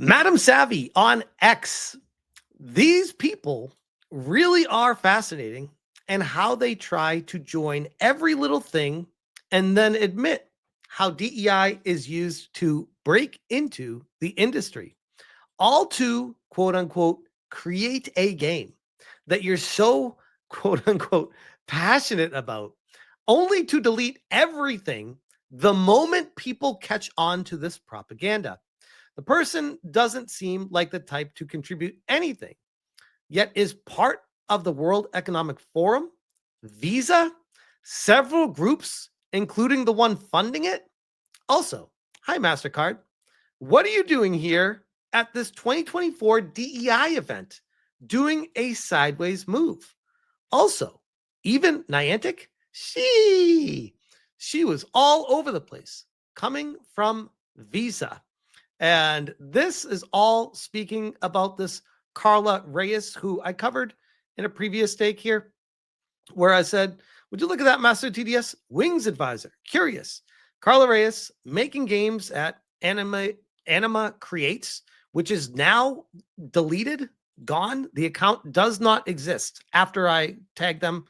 Madam Savvy on X. These people really are fascinating, and how they try to join every little thing and then admit how DEI is used to break into the industry, all to quote unquote create a game that you're so quote unquote passionate about, only to delete everything the moment people catch on to this propaganda. The person doesn't seem like the type to contribute anything, yet is part of the World Economic Forum, Visa, several groups, including the one funding it. Also, hi, MasterCard. What are you doing here at this 2024 DEI event, doing a sideways move? Also, even Niantic, she was all over the place, coming from Visa. And this is all speaking about this Karla Reyes, who I covered in a previous take here, where I said, would you look at that Master TDS Wings Advisor? Curious. Karla Reyes making games at Anima Creates, which is now deleted, gone. The account does not exist after I tagged them.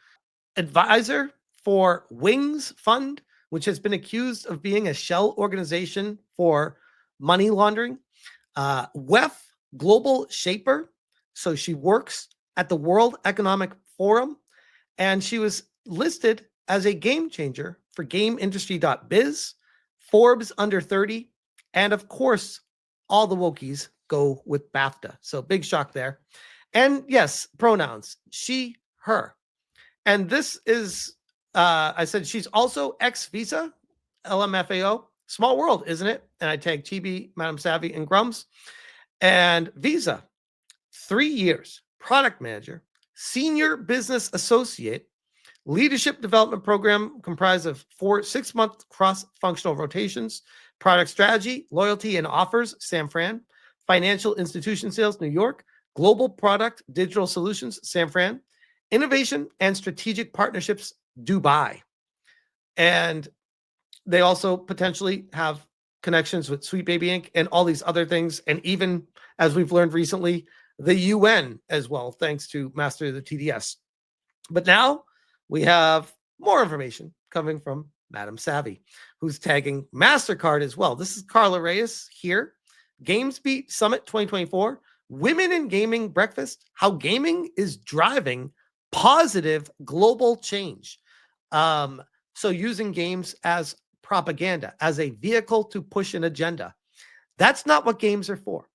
Advisor for Wings Fund, which has been accused of being a shell organization for money laundering. WEF Global Shaper. So she works at the World Economic Forum, and she was listed as a game changer for GameIndustry.biz, Forbes Under 30, and of course, all the wokies go with BAFTA. So big shock there. And yes, pronouns, she, her. And this is, I said she's also ex-Visa, LMFAO. Small world, isn't it? And I tagged Chibi, Madam Savvy, and Grums. And Visa, 3 years, product manager, senior business associate, leadership development program comprised of 4 6-month cross-functional rotations, product strategy, loyalty and offers, San Fran, financial institution sales, New York, global product digital solutions, San Fran, innovation and strategic partnerships, Dubai. And they also potentially have connections with Sweet Baby Inc. and all these other things. And even, as we've learned recently, the UN as well, thanks to Master of the TDS. But now we have more information coming from Madam Savvy, who's tagging MasterCard as well. This is Karla Reyes here. GamesBeat Summit 2024, Women in Gaming Breakfast, how gaming is driving positive global change. So using games as propaganda, as a vehicle to push an agenda. That's not what games are for.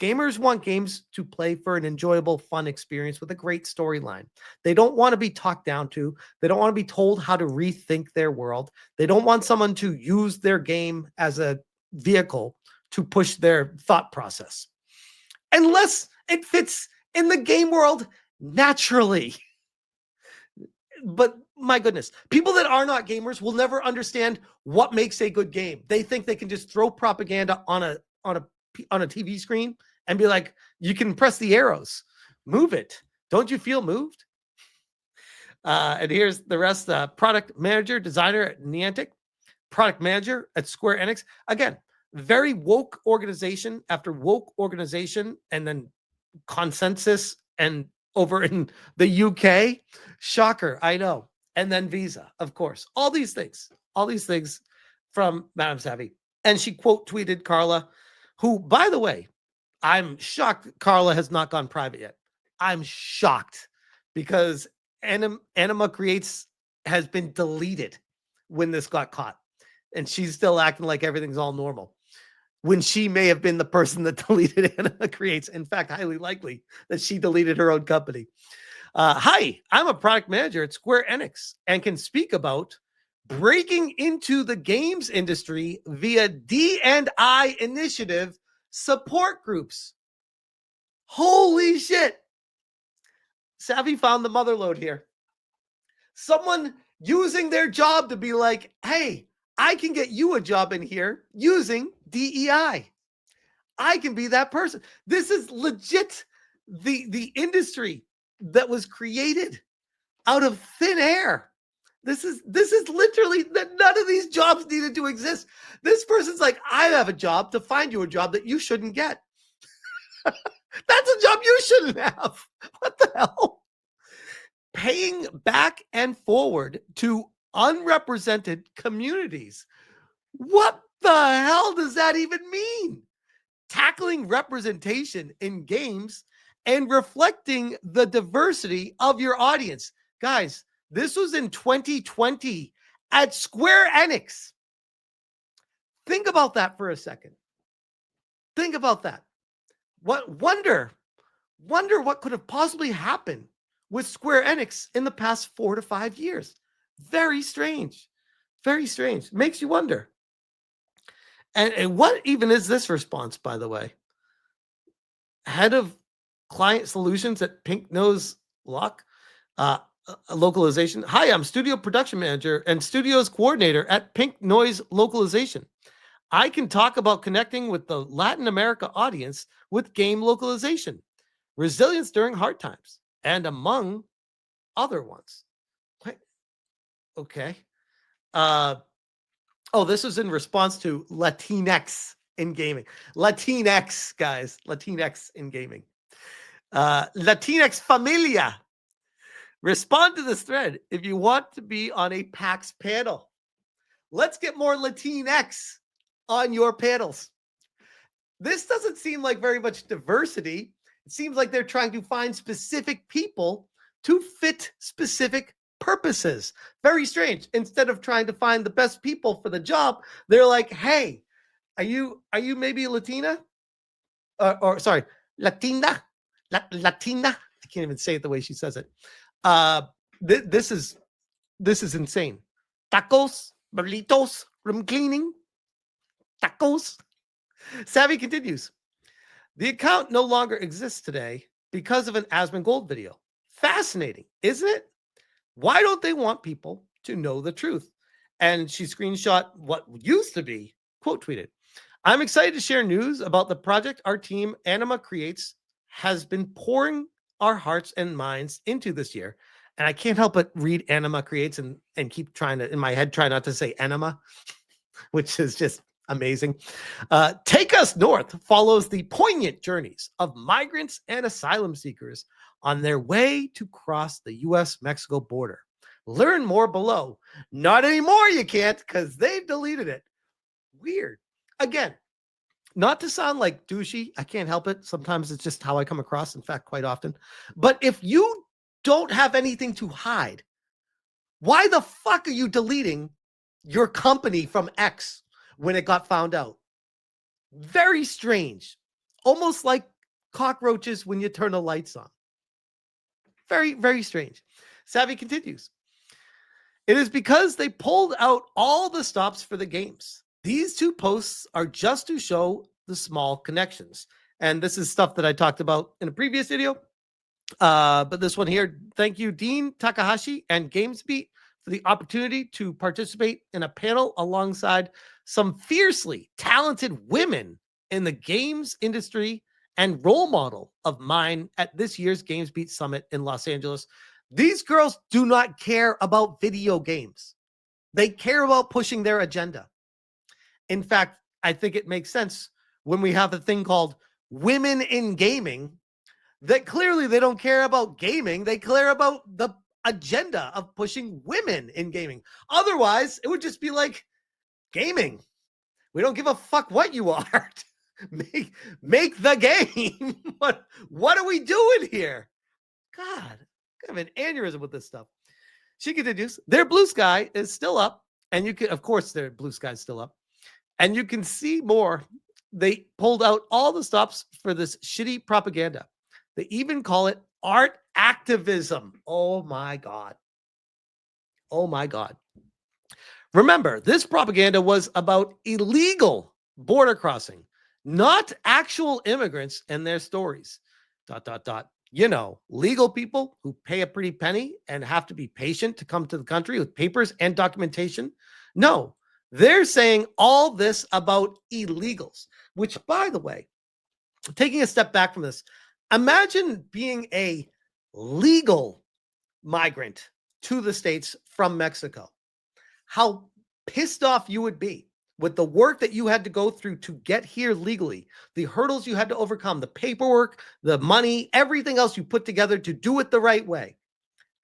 Gamers want games to play for an enjoyable, fun experience with a great storyline. They don't want to be talked down to. They don't want to be told how to rethink their world. They don't want someone to use their game as a vehicle to push their thought process, unless it fits in the game world naturally. But my goodness, people that are not gamers will never understand what makes a good game. They think they can just throw propaganda on a TV screen and be like, you can press the arrows, move it. Don't you feel moved? And here's the rest. Product manager, designer at Niantic, product manager at Square Enix. Again, very woke organization after woke organization, and then consensus and over in the UK. Shocker, I know. And then Visa, of course. All these things from Madam Savvy. And she quote tweeted Karla, who, by the way, I'm shocked Karla has not gone private yet. I'm shocked because Anima Creates has been deleted when this got caught. And she's still acting like everything's all normal, when she may have been the person that deleted Anima Creates. In fact, highly likely that she deleted her own company. Hi, I'm a product manager at Square Enix and can speak about breaking into the games industry via D&I initiative support groups. Holy shit. Savvy found the motherlode here. Someone using their job to be like, hey, I can get you a job in here using DEI. I can be that person. This is legit the industry that was created out of thin air. This is literally that none of these jobs needed to exist. This person's like, I have a job to find you a job that you shouldn't get. That's a job you shouldn't have. What the hell? Paying back and forward to unrepresented communities. What the hell does that even mean? Tackling representation in games and reflecting the diversity of your audience. Guys, this was in 2020 at Square Enix. Think about that for a second. Think about that. Wonder what could have possibly happened with Square Enix in the past 4 to 5 years. Very strange. Very strange. Makes you wonder. And what even is this response, by the way? Head of client solutions at Pink Nose Lock Localization. Hi, I'm studio production manager and studios coordinator at Pink Noise Localization. I can talk about connecting with the Latin America audience with game localization, resilience during hard times, and among other ones. Okay. This is in response to Latinx in gaming. Latinx, guys. Latinx in gaming. Latinx familia. Respond to this thread if you want to be on a PAX panel. Let's get more Latinx on your panels. This doesn't seem like very much diversity. It seems like they're trying to find specific people to fit specific purposes. Very strange. Instead of trying to find the best people for the job, they're like, hey, are you maybe Latina? Sorry, Latina? Latina? I can't even say it the way she says it. This is insane. Tacos, burritos, room cleaning, tacos. Savvy continues. The account no longer exists today because of an Asmongold video. Fascinating, isn't it? Why don't they want people to know the truth? And she screenshot what used to be quote tweeted. I'm excited to share news about the project our team Anima Creates has been pouring our hearts and minds into this year. And I can't help but read Anima Creates and keep trying to, in my head, try not to say enema, which is just amazing. Take Us North follows the poignant journeys of migrants and asylum seekers on their way to cross the U.S.-Mexico border. Learn more below. Not anymore, you can't, because they've deleted it. Weird. Again, not to sound like douchey, I can't help it. Sometimes it's just how I come across, in fact, quite often. But if you don't have anything to hide, why the fuck are you deleting your company from X when it got found out? Very strange. Almost like cockroaches when you turn the lights on. Very, very strange. Savvy continues. It is because they pulled out all the stops for the games. These two posts are just to show the small connections. And this is stuff that I talked about in a previous video. But this one here, thank you, Dean Takahashi and GamesBeat, for the opportunity to participate in a panel alongside some fiercely talented women in the games industry and role model of mine at this year's GamesBeat Summit in Los Angeles. These girls do not care about video games. They care about pushing their agenda. In fact, I think it makes sense when we have a thing called Women in Gaming, that clearly they don't care about gaming. They care about the agenda of pushing women in gaming. Otherwise, it would just be like gaming. We don't give a fuck what you are. make the game. What are we doing here? God, I have an aneurysm with this stuff. She continues. Their blue sky is still up. And you can, of course, their blue sky is still up. And you can see more. They pulled out all the stops for this shitty propaganda. They even call it art activism. Oh my God. Oh my God. Remember, this propaganda was about illegal border crossing, not actual immigrants and their stories. ... You know, legal people who pay a pretty penny and have to be patient to come to the country with papers and documentation. No, they're saying all this about illegals, which, by the way, taking a step back from this, imagine being a legal migrant to the States from Mexico. How pissed off you would be with the work that you had to go through to get here legally, the hurdles you had to overcome, the paperwork, the money, everything else you put together to do it the right way,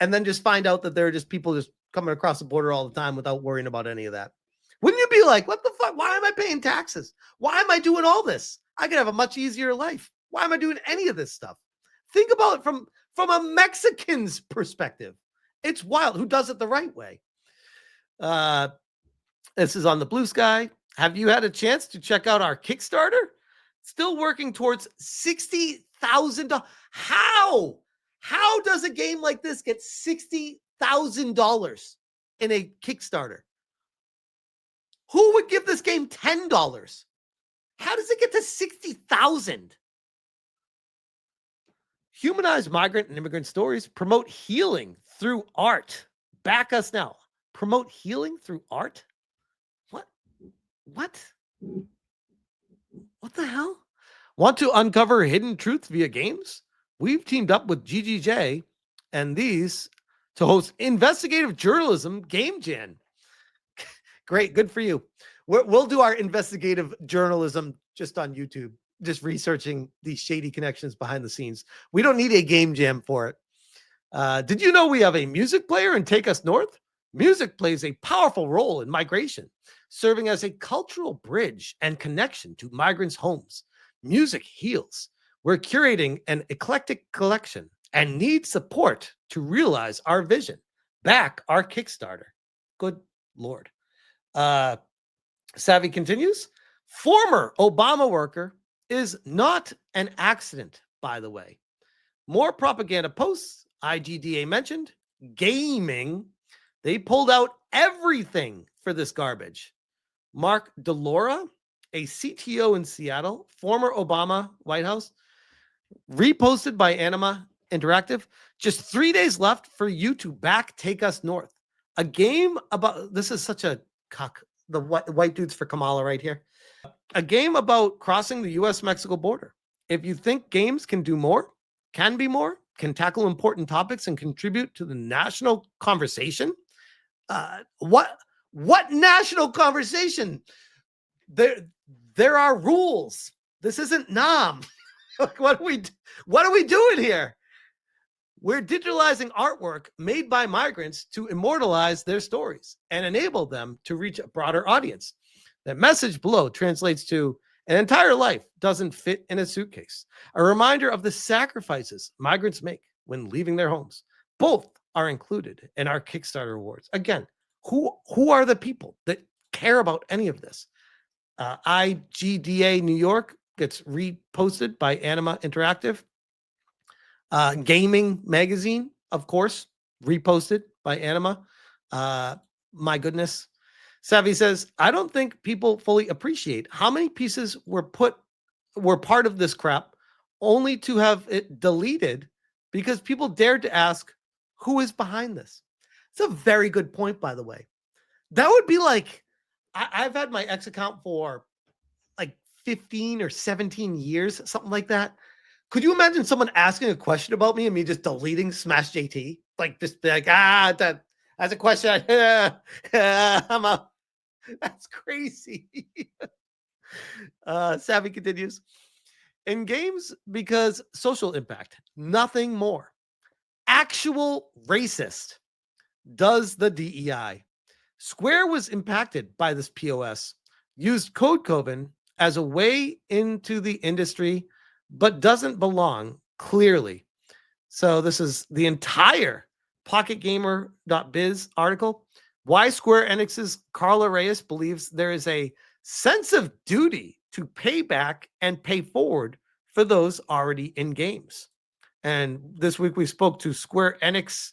and then just find out that there are just people just coming across the border all the time without worrying about any of that. Wouldn't you be like, what the fuck? Why am I paying taxes? Why am I doing all this? I could have a much easier life. Why am I doing any of this stuff? Think about it from a Mexican's perspective. It's wild. Who does it the right way? This is on the Blue Sky. Have you had a chance to check out our Kickstarter? Still working towards $60,000. How? How does a game like this get $60,000 in a Kickstarter? Who would give this game $10? How does it get to 60,000? Humanize migrant and immigrant stories. Promote healing through art. Back us now. Promote healing through art? What? What the hell? Want to uncover hidden truths via games? We've teamed up with GGJ and these to host investigative journalism game jam. Great, good for you. We'll do our investigative journalism just on YouTube, just researching these shady connections behind the scenes. We don't need a game jam for it. Did you know we have a music player in Take Us North? Music plays a powerful role in migration, serving as a cultural bridge and connection to migrants' homes. Music heals. We're curating an eclectic collection and need support to realize our vision. Back our Kickstarter. Good Lord. Savvy continues. Former Obama worker is not an accident, by the way. More propaganda posts. IGDA mentioned. Gaming. They pulled out everything for this garbage. Mark DeLaura, a CTO in Seattle, former Obama White House, reposted by Anima Interactive. Just 3 days left for you to back Take Us North. A game about, this is such a cuck, the white dudes for Kamala right here. A game about crossing the U.S.-Mexico border. If you think games can do more, can be more, can tackle important topics and contribute to the national conversation, what national conversation? There are rules. This isn't Nam. What are we doing here? We're digitalizing artwork made by migrants to immortalize their stories and enable them to reach a broader audience. The message below translates to an entire life doesn't fit in a suitcase. A reminder of the sacrifices migrants make when leaving their homes. Both are included in our Kickstarter awards. Again, who are the people that care about any of this? IGDA New York gets reposted by Anima Interactive. Gaming Magazine, of course, reposted by Anima. My goodness. Savvy says, I don't think people fully appreciate how many pieces were part of this crap only to have it deleted because people dared to ask, who is behind this? It's a very good point, by the way. That would be like, I've had my X account for like 15 or 17 years, something like that. Could you imagine someone asking a question about me and me just deleting Smash JT? Like, just be like, that's a question. I'm out. That's crazy. Savvy continues. In games, because social impact, nothing more. Actual racist does the DEI. Square was impacted by this POS, used Code Coven as a way into the industry, but doesn't belong clearly. So this is the entire PocketGamer.biz article. Why Square Enix's Karla Reyes believes there is a sense of duty to pay back and pay forward for those already in games. And this week we spoke to Square Enix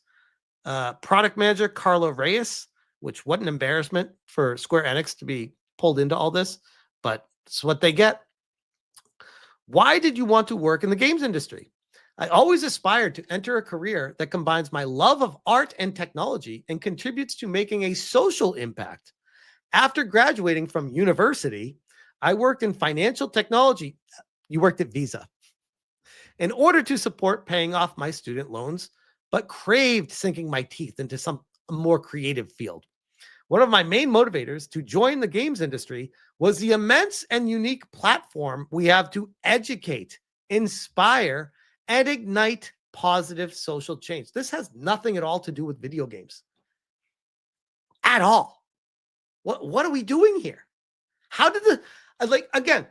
product manager Karla Reyes, which what an embarrassment for Square Enix to be pulled into all this, but it's what they get. Why did you want to work in the games industry? I always aspired to enter a career that combines my love of art and technology and contributes to making a social impact. After graduating from university, I worked in financial technology. You worked at Visa. In order to support paying off my student loans, but craved sinking my teeth into some more creative field. One of my main motivators to join the games industry was the immense and unique platform we have to educate, inspire, and ignite positive social change. This has nothing at all to do with video games. At all. What are we doing here? How did again,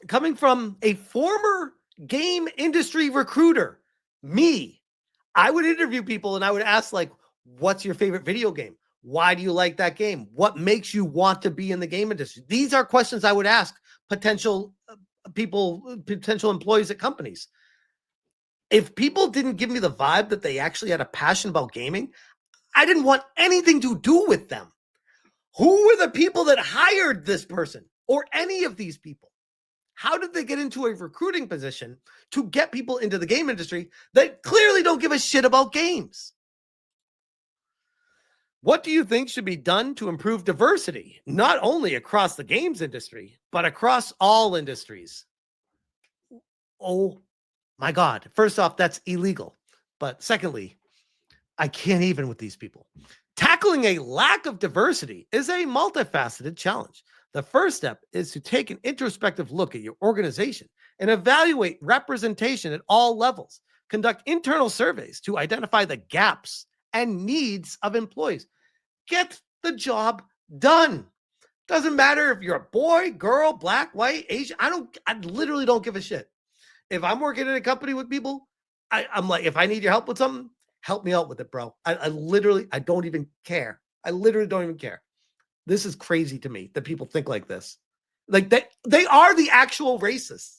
coming from a former game industry recruiter, me, I would interview people and I would ask, like, what's your favorite video game? Why do you like that game? What makes you want to be in the game industry? These are questions I would ask potential potential employees at companies. If people didn't give me the vibe that they actually had a passion about gaming, I didn't want anything to do with them. Who were the people that hired this person or any of these people? How did they get into a recruiting position to get people into the game industry that clearly don't give a shit about games? What do you think should be done to improve diversity, not only across the games industry, but across all industries? Oh my God. First off, that's illegal. But secondly, I can't even with these people. Tackling a lack of diversity is a multifaceted challenge. The first step is to take an introspective look at your organization and evaluate representation at all levels. Conduct internal surveys to identify the gaps and needs of employees. Get the job done. Doesn't matter if you're a boy, girl, black, white, Asian. I literally don't give a shit. If I'm working in a company with people, I'm like, if I need your help with something, help me out with it, bro. I don't even care. I literally don't even care. This is crazy to me that people think like this. Like they are the actual racists.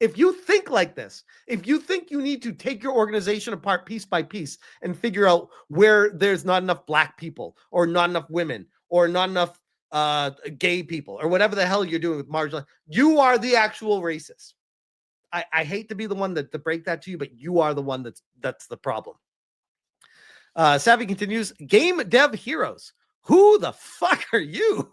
If you think like this, if you think you need to take your organization apart piece by piece and figure out where there's not enough black people or not enough women or not enough gay people or whatever the hell you're doing with marginal, you are the actual racist. I hate to be the one to break that to you, but you are the one that's the problem. Savvy continues, game dev heroes. Who the fuck are you?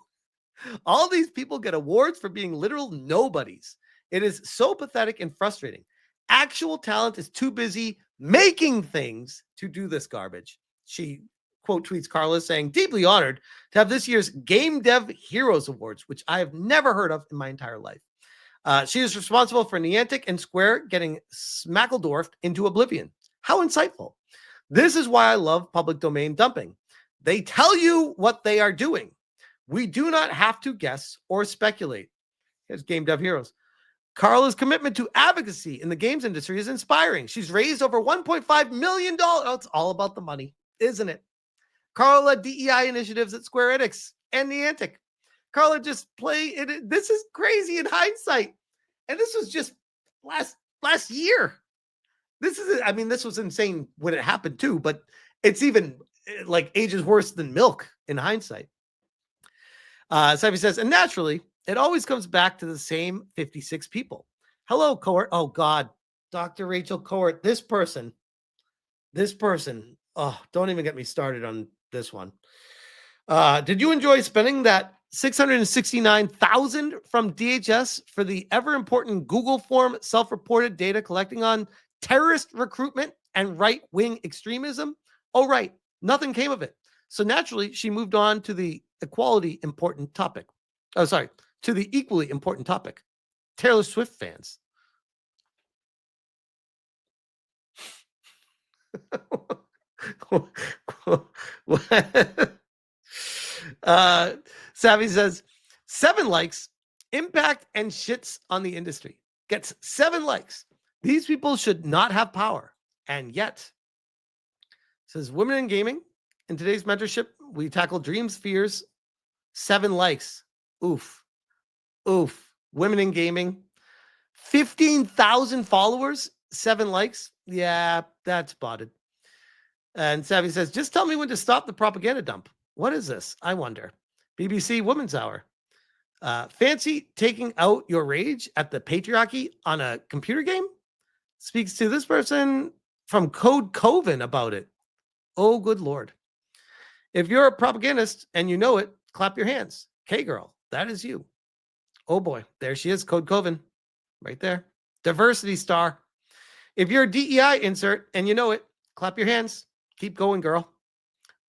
All these people get awards for being literal nobodies. It is so pathetic and frustrating. Actual talent is too busy making things to do this garbage. She quote tweets Karla saying, deeply honored to have this year's Game Dev Heroes Awards, which I have never heard of in my entire life. She is responsible for Niantic and Square getting smackledorfed into oblivion. How insightful. This is why I love public domain dumping. They tell you what they are doing. We do not have to guess or speculate. Here's Game Dev Heroes. Karla's commitment to advocacy in the games industry is inspiring. She's raised over $1.5 million. Oh, it's all about the money, isn't it? Karla led DEI initiatives at Square Enix and Niantic. Karla just played it. This is crazy in hindsight. And this was just last year. This was insane when it happened too, but it's even like ages worse than milk in hindsight. Savvy says, and naturally, it always comes back to the same 56 people. Hello, cohort. Oh, God. Dr. Rachel Cohort. This person. Oh, don't even get me started on this one. Did you enjoy spending that $669,000 from DHS for the ever important Google form self-reported data collecting on terrorist recruitment and right-wing extremism? Oh, right. Nothing came of it. So naturally, she moved on to the equally important topic. To the equally important topic. Taylor Swift fans. Savvy says 7 likes, impact and shits on the industry. Gets 7 likes. These people should not have power. And yet, says women in gaming. In today's mentorship, we tackle dreams, fears. 7 likes. Oof. Women in gaming. 15,000 followers. 7 likes. Yeah, that's botted. And Savvy says, just tell me when to stop the propaganda dump. What is this? I wonder. BBC Women's Hour. Fancy taking out your rage at the patriarchy on a computer game? Speaks to this person from Code Coven about it. Oh, good Lord. If you're a propagandist and you know it, clap your hands. K-girl, that is you. Oh, boy. There she is, Code Coven. Right there. Diversity star. If you're a DEI insert and you know it, clap your hands. Keep going, girl.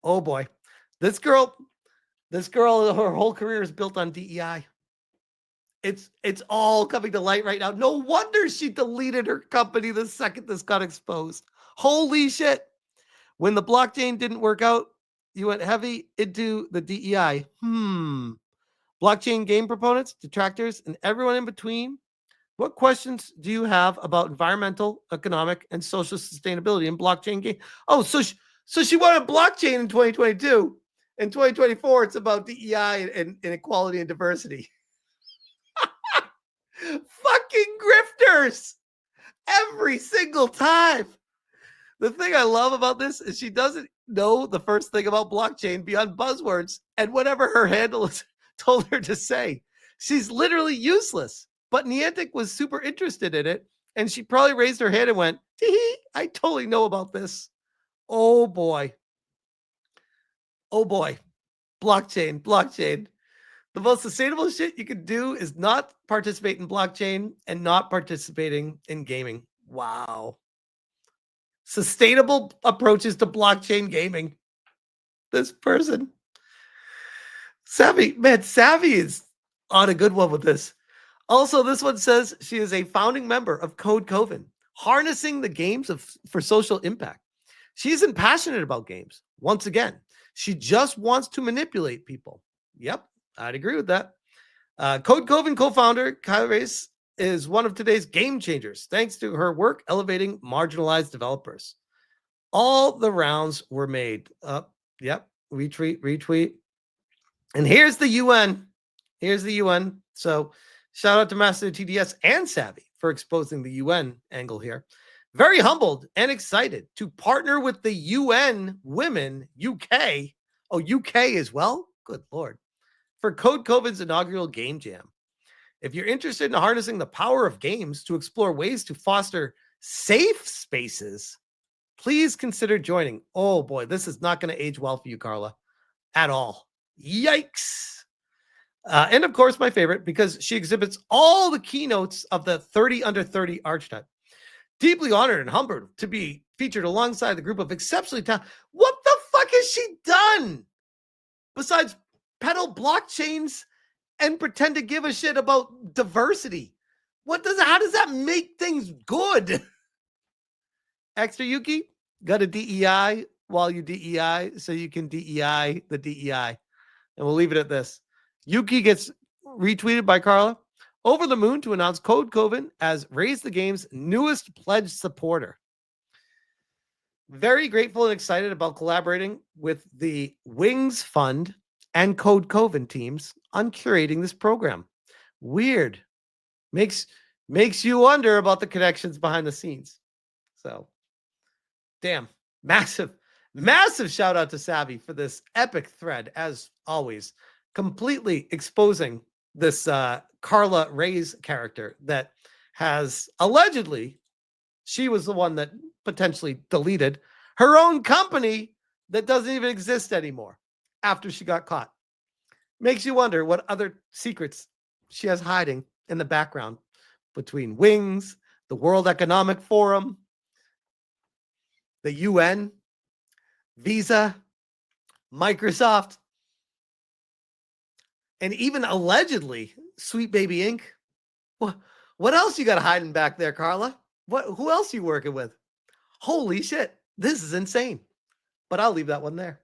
Oh, boy. This girl This girl, her whole career is built on DEI. It's all coming to light right now. No wonder she deleted her company the second this got exposed. Holy shit. When the blockchain didn't work out, you went heavy into the DEI. Blockchain game proponents, detractors, and everyone in between. What questions do you have about environmental, economic, and social sustainability in blockchain game? Oh, so she wanted blockchain in 2022. In 2024, it's about DEI and equality and diversity. Fucking grifters every single time. The thing I love about this is she doesn't know the first thing about blockchain beyond buzzwords and whatever her handlers told her to say. She's literally useless. But Niantic was super interested in it, and she probably raised her hand and went, tee, I totally know about this. Oh boy. Oh boy. Blockchain. The most sustainable shit you can do is not participate in blockchain and not participating in gaming. Wow. Sustainable approaches to blockchain gaming. This person. Savvy is on a good one with this. Also, this one says she is a founding member of Code Coven, harnessing the games for social impact. She isn't passionate about games. Once again, she just wants to manipulate people. Yep, I'd agree with that. Code Coven co-founder Karla Reyes is one of today's game changers, thanks to her work elevating marginalized developers. All the rounds were made. Yep, retweet. And here's the UN. So shout out to Master TDS and Savvy for exposing the UN angle here. Very humbled and excited to partner with the UN Women UK. Oh, UK as well? Good Lord. For Code Coven's inaugural Game Jam. If you're interested in harnessing the power of games to explore ways to foster safe spaces, please consider joining. Oh boy, this is not going to age well for you, Karla, at all. Yikes. And of course, my favorite, because she exhibits all the keynotes of the 30 under 30 archetype. Deeply honored and humbled to be featured alongside the group of exceptionally talented. What the fuck has she done besides peddle blockchains and pretend to give a shit about diversity? How does that make things good? Extra Yuki, got a DEI while you DEI so you can DEI the DEI. And we'll leave it at this. Yuki gets retweeted by Karla. Over the moon to announce Code Coven as Raise the Game's newest pledge supporter. Very grateful and excited about collaborating with the Wings Fund and Code Coven teams on curating this program. Weird. Makes you wonder about the connections behind the scenes. So, damn. Massive shout out to Savvy for this epic thread, as always. Completely exposing this Karla Reyes character that has allegedly, she was the one that potentially deleted her own company that doesn't even exist anymore after she got caught. Makes you wonder what other secrets she has hiding in the background between Wings, the World Economic Forum, the UN, Visa, Microsoft, and even allegedly Sweet Baby Inc. What else you got hiding back there, Karla? Who else you working with? Holy shit, this is insane. But I'll leave that one there.